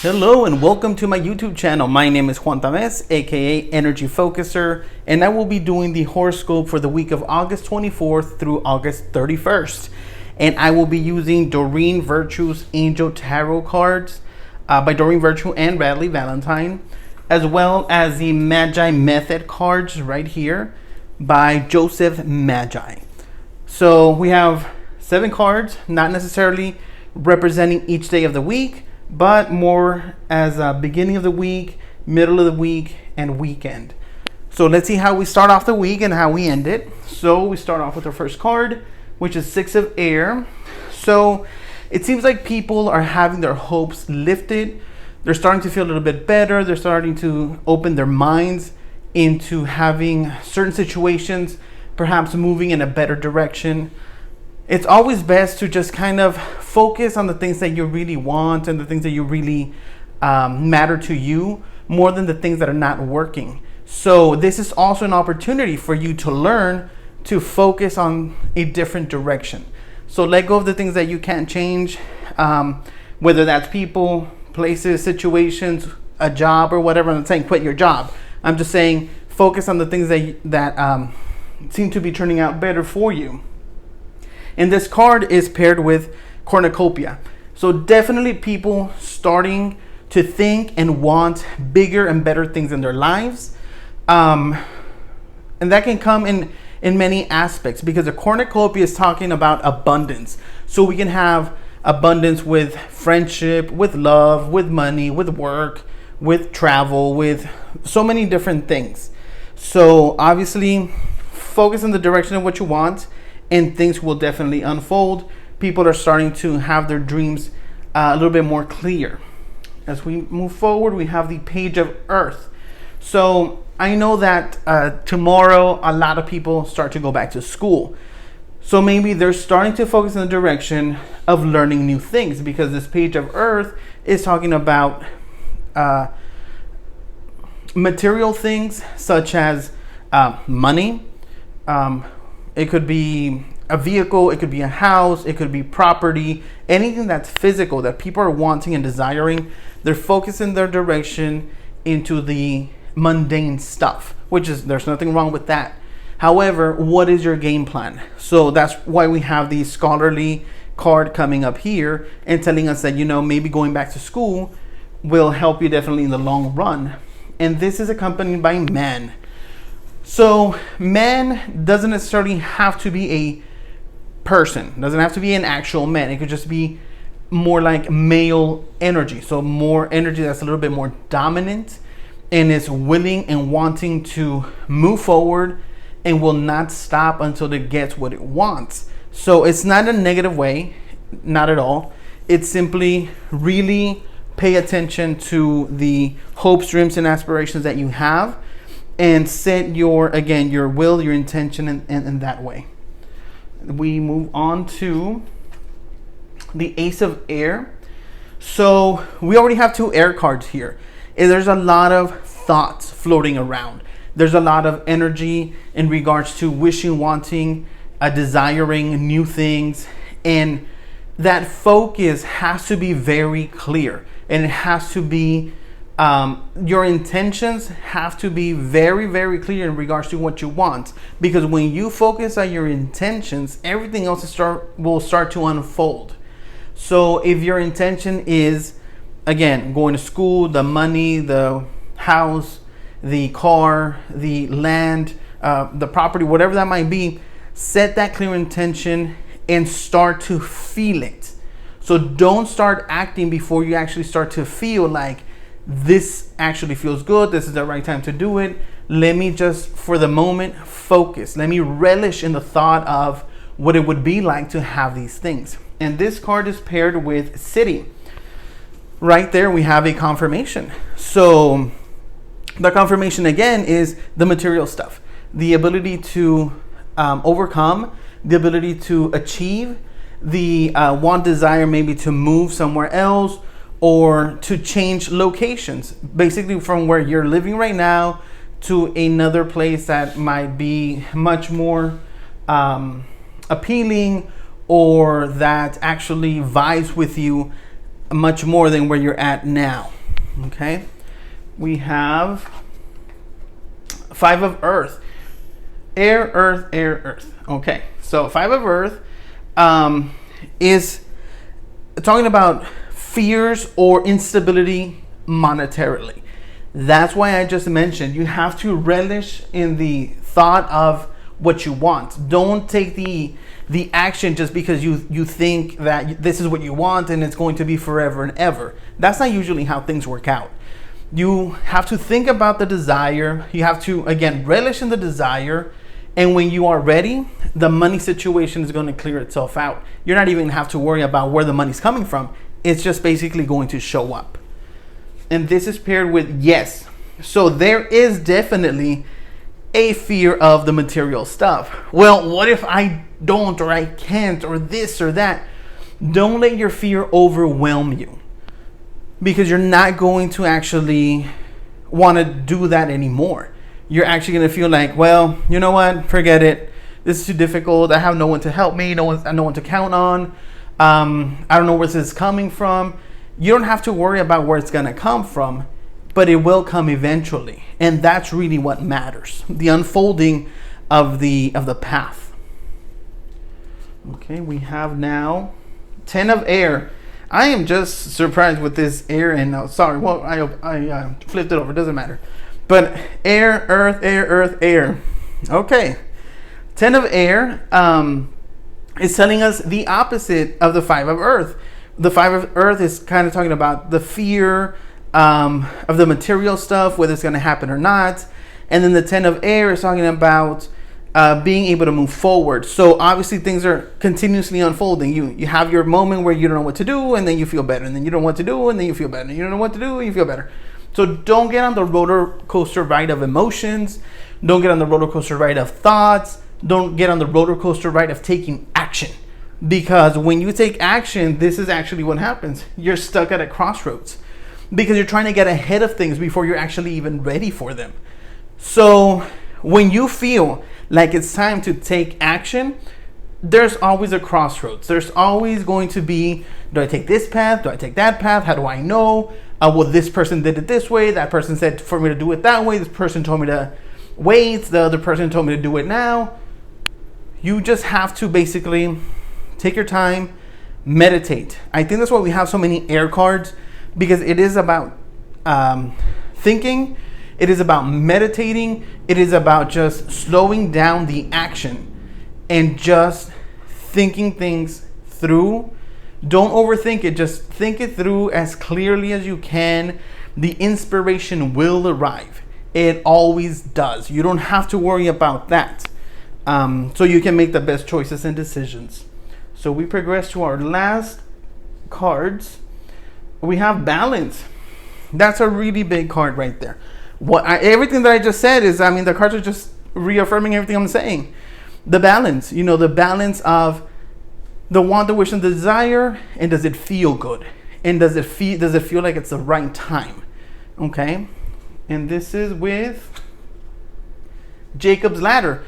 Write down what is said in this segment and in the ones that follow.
Hello and welcome to my YouTube channel. My name is Juan Tames, aka Energy Focuser, and I will be doing the horoscope for the week of August 24th through August 31st. And I will be using Doreen Virtue's Angel Tarot cards by Doreen Virtue and Bradley Valentine, as well as the Magi Method cards right here by Joseph Magi. So we have 7 cards, not necessarily representing each day of the week, but more as a beginning of the week, middle of the week, and weekend. So let's see how we start off the week and how we end it. So we start off with our first card, which is 6 of Air. So it seems like people are having their hopes lifted. They're starting to feel a little bit better. They're starting to open their minds into having certain situations, perhaps moving in a better direction. It's always best to just kind of focus on the things that you really want and the things that you really matter to you more than the things that are not working. So this is also an opportunity for you to learn to focus on a different direction. So let go of the things that you can't change, whether that's people, places, situations, a job, or whatever. I'm not saying quit your job. I'm just saying focus on the things that seem to be turning out better for you. And this card is paired with cornucopia. So definitely people starting to think and want bigger and better things in their lives. And that can come in many aspects, because the cornucopia is talking about abundance. So we can have abundance with friendship, with love, with money, with work, with travel, with so many different things. So obviously focus in the direction of what you want, and things will definitely unfold. People are starting to have their dreams a little bit more clear. As we move forward, we have the Page of Earth. So I know that tomorrow a lot of people start to go back to school. So maybe they're starting to focus in the direction of learning new things, because this Page of Earth is talking about material things such as money. It could be a vehicle, it could be a house, it could be property, anything that's physical that people are wanting and desiring. They're focusing their direction into the mundane stuff, which is, there's nothing wrong with that. However, what is your game plan? So that's why we have the scholarly card coming up here and telling us that, maybe going back to school will help you definitely in the long run. And this is accompanied by man. So man doesn't necessarily have to be a person, doesn't have to be an actual man. It could just be more like male energy. So more energy that's a little bit more dominant and is willing and wanting to move forward and will not stop until it gets what it wants. So it's not a negative way, not at all. It's simply really pay attention to the hopes, dreams, and aspirations that you have, and set your will, your intention in that way. We move on to the Ace of Air. So we already have 2 air cards here. And there's a lot of thoughts floating around. There's a lot of energy in regards to wishing, wanting, desiring new things. And that focus has to be very clear. And it has to be your intentions have to be very, very clear in regards to what you want, because when you focus on your intentions, everything else will start to unfold. So if your intention is, again, going to school, the money, the house, the car, the land, the property, whatever that might be, set that clear intention and start to feel it. So don't start acting before you actually start to feel like, this actually feels good, this is the right time to do it. Let me just, for the moment, focus. Let me relish in the thought of what it would be like to have these things. And this card is paired with City. Right there we have a confirmation. So the confirmation again is the material stuff, the ability to overcome, the ability to achieve, the want, desire maybe to move somewhere else, or to change locations, basically from where you're living right now to another place that might be much more appealing, or that actually vibes with you much more than where you're at now. Okay, we have Five of Earth. Air, earth, air, earth. Okay, so Five of Earth is talking about fears or instability monetarily. That's why I just mentioned you have to relish in the thought of what you want. Don't take the action just because you think that this is what you want and it's going to be forever and ever. That's not usually how things work out. You have to think about the desire. You have to, again, relish in the desire. And when you are ready, the money situation is going to clear itself out. You're not even going to have to worry about where the money's coming from. It's just basically going to show up. And this is paired with yes. So there is definitely a fear of the material stuff. Well, what if I don't, or I can't, or this or that? Don't let your fear overwhelm you, because you're not going to actually want to do that anymore. You're actually going to feel like, well, you know what? Forget it. This is too difficult. I have no one to help me. No one to count on. I don't know where this is coming from. You don't have to worry about where it's going to come from, but it will come eventually. And that's really what matters. The unfolding of the path. Okay, we have now Ten of Air. I am just surprised with this air and sorry, well, I flipped it over. It doesn't matter. But air, earth, air, earth, air. Okay. Ten of Air is telling us the opposite of the Five of Earth. The Five of Earth is kind of talking about the fear of the material stuff, whether it's going to happen or not. And then the Ten of Air is talking about being able to move forward. So obviously things are continuously unfolding. You have your moment where you don't know what to do, and then you feel better. And then you don't know what to do, and then you feel better. And you don't know what to do, and you feel better. So don't get on the roller coaster ride of emotions. Don't get on the roller coaster ride of thoughts. Don't get on the roller coaster ride of taking action. Because when you take action, this is actually what happens. You're stuck at a crossroads because you're trying to get ahead of things before you're actually even ready for them. So when you feel like it's time to take action, there's always a crossroads. There's always going to be, do I take this path? Do I take that path? How do I know? Well, this person did it this way. That person said for me to do it that way. This person told me to wait. The other person told me to do it now. You just have to basically take your time, meditate. I think that's why we have so many air cards, because it is about thinking. It is about meditating. It is about just slowing down the action and just thinking things through. Don't overthink it. Just think it through as clearly as you can. The inspiration will arrive. It always does. You don't have to worry about that. So you can make the best choices and decisions. So we progress to our last cards. We have balance. That's a really big card right there. Everything that I just said is, the cards are just reaffirming everything I'm saying. The balance, the balance of the want, the wish, and the desire, and does it feel good? And does it feel like it's the right time? Okay? And this is with Jacob's ladder.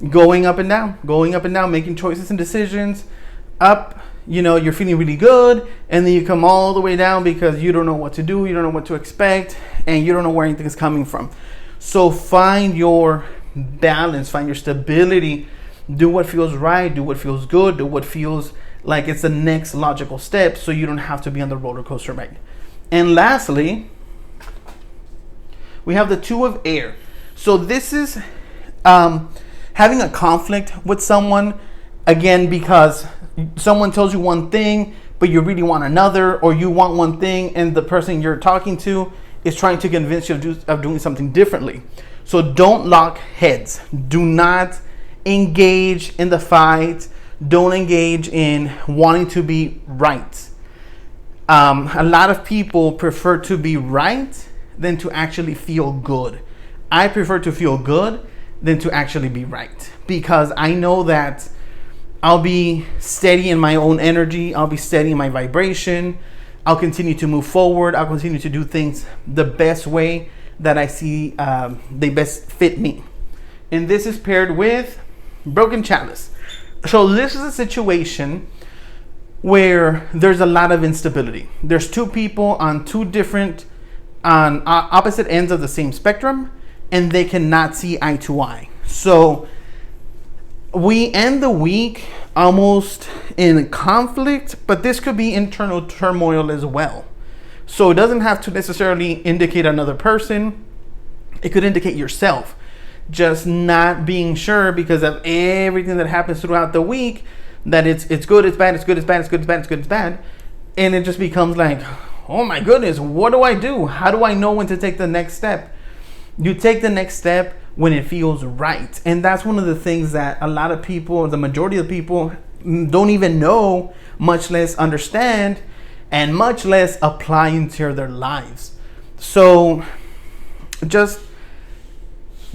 Going up and down, making choices and decisions. Up, you're feeling really good, and then you come all the way down because you don't know what to do, you don't know what to expect, and you don't know where anything is coming from. So find your balance, find your stability. Do what feels right, do what feels good, do what feels like it's the next logical step, so you don't have to be on the roller coaster ride. And lastly, we have the Two of Air. So this is having a conflict with someone, again, because someone tells you one thing, but you really want another, or you want one thing and the person you're talking to is trying to convince you of doing something differently. So don't lock heads. Do not engage in the fight. Don't engage in wanting to be right. A lot of people prefer to be right than to actually feel good. I prefer to feel good than to actually be right, because I know that I'll be steady in my own energy. I'll be steady in my vibration. I'll continue to move forward. I'll continue to do things the best way that I see they best fit me. And this is paired with Broken Chalice. So this is a situation where there's a lot of instability. There's two people on two different on opposite ends of the same spectrum, and they cannot see eye to eye. So we end the week almost in conflict, but this could be internal turmoil as well. So it doesn't have to necessarily indicate another person. It could indicate yourself just not being sure because of everything that happens throughout the week, that it's good, it's bad, it's good, it's bad, it's good, it's bad, it's good, it's bad. And it just becomes like, oh my goodness, what do I do? How do I know when to take the next step? You take the next step when it feels right. And that's one of the things that a lot of people, the majority of people, don't even know, much less understand, and much less apply into their lives. So just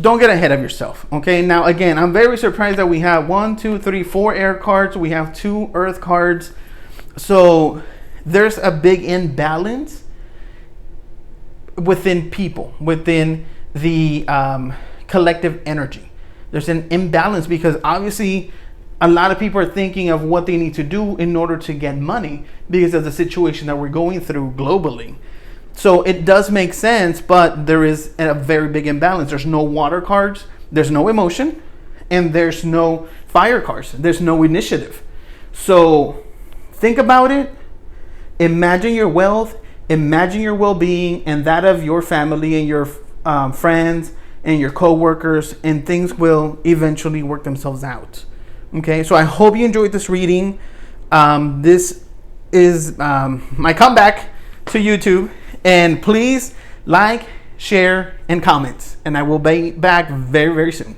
don't get ahead of yourself. Okay. Now, again, I'm very surprised that we have 4 air cards. We have 2 earth cards. So there's a big imbalance within people, within the collective energy. There's an imbalance because obviously a lot of people are thinking of what they need to do in order to get money because of the situation that we're going through globally. So it does make sense, but there is a very big imbalance. There's no water cards, there's no emotion, and there's no fire cards. There's no initiative. So think about it. Imagine your wealth, imagine your well-being and that of your family and your friends and your co-workers, and things will eventually work themselves out. Okay, so I hope you enjoyed this reading. This is my comeback to YouTube. And please like, share, and comment. And I will be back very, very soon.